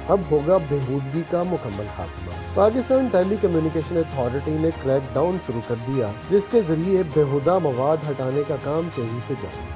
اب ہوگا بےہودگی کا مکمل خاتمہ۔ پاکستان ٹیلی کمیونیکیشن اتھارٹی نے کریک ڈاؤن شروع کر دیا، جس کے ذریعے بےہودہ مواد ہٹانے کا کام تیزی سے جاری ہے۔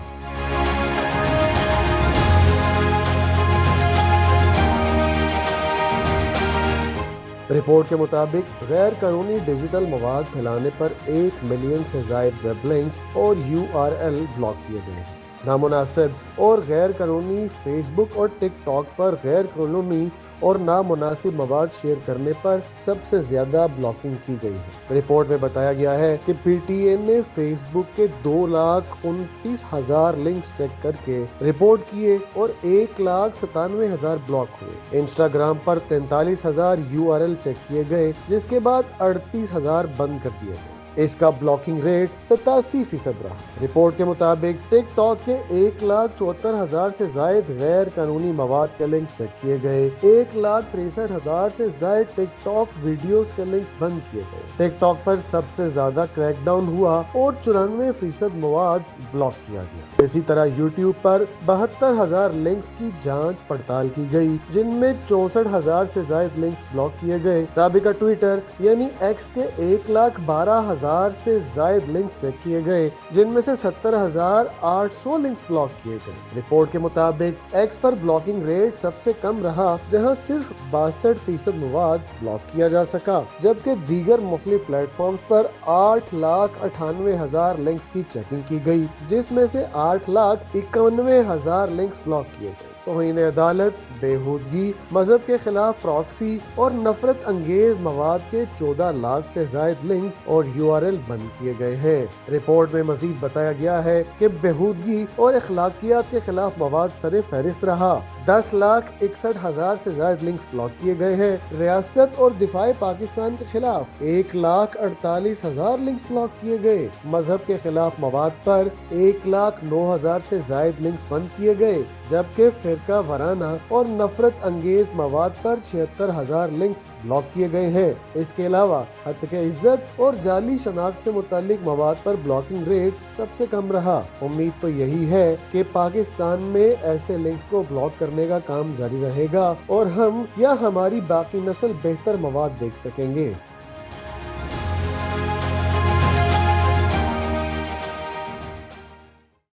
رپورٹ کے مطابق غیر قانونی ڈیجیٹل مواد پھیلانے پر 1 ملین سے زائد ویب لنکس اور URL بلاک کیے گئے ہیں۔ نامناسب اور غیر قانونی فیس بک اور ٹک ٹاک پر غیر قانونی اور نامناسب مواد شیئر کرنے پر سب سے زیادہ بلاکنگ کی گئی ہے۔ رپورٹ میں بتایا گیا ہے کہ PTA نے فیس بک کے 2,29,000 لنکس چیک کر کے رپورٹ کیے اور 1,97,000 بلاک ہوئے۔ انسٹاگرام پر 43,000 URL چیک کیے گئے، جس کے بعد 38,000 بند کر دیے گئے۔ اس کا بلاکنگ ریٹ 87% رہا۔ رپورٹ کے مطابق ٹک ٹاک کے 1,74,000 سے زائد غیر قانونی مواد کے لنکس چیک کیے گئے، 1,63,000 سے زائد ٹک ٹاک ویڈیوز کے لنکس بند کیے گئے۔ ٹک ٹاک پر سب سے زیادہ کریک ڈاؤن ہوا اور 94% مواد بلاک کیا گیا۔ اسی طرح یوٹیوب پر 72,000 لنکس کی جانچ پڑتال کی گئی، جن میں 64,000 سے زائد لنکس بلاک کیے گئے۔ سابقہ ٹویٹر یعنی ایکس کے 1,12,000 سے زائد لنکس چیک کیے گئے، جن میں سے 70,800 لنکس بلاک کیے گئے۔ رپورٹ کے مطابق ایکس پر بلاکنگ ریٹ سب سے کم رہا، جہاں صرف 62% مواد بلاک کیا جا سکا، جبکہ دیگر مختلف پلیٹ فارمز پر 8,98,000 لنکس کی چیکنگ کی گئی، جس میں سے 8,91,000 لنکس بلاک کیے گئے۔ توہین عدالت، بےہودگی، مذہب کے خلاف پراکسی اور نفرت انگیز مواد کے 14 لاکھ سے زائد لنکس اور URL بند کیے گئے ہیں۔ رپورٹ میں مزید بتایا گیا ہے کہ بےہودگی اور اخلاقیات کے خلاف مواد سر فہرست رہا، 10,61,000 سے زائد لنکس بلاک کیے گئے ہیں۔ ریاست اور دفاع پاکستان کے خلاف 1,48,000 لنکس بلاک کیے گئے۔ مذہب کے خلاف مواد پر 1,09,000 سے زائد لنکس بند کیے گئے، جبکہ فرقہ وارانہ اور نفرت انگیز مواد پر 76,000 لنکس بلاک کیے گئے ہیں۔ اس کے علاوہ ہتک عزت اور جعلی شناخت سے متعلق مواد پر بلاکنگ ریٹ سب سے کم رہا۔ امید تو یہی ہے کہ پاکستان میں ایسے لنکس کو بلاک کرنے کا کام جاری رہے گا اور ہم یا ہماری باقی نسل بہتر مواد دیکھ سکیں گے۔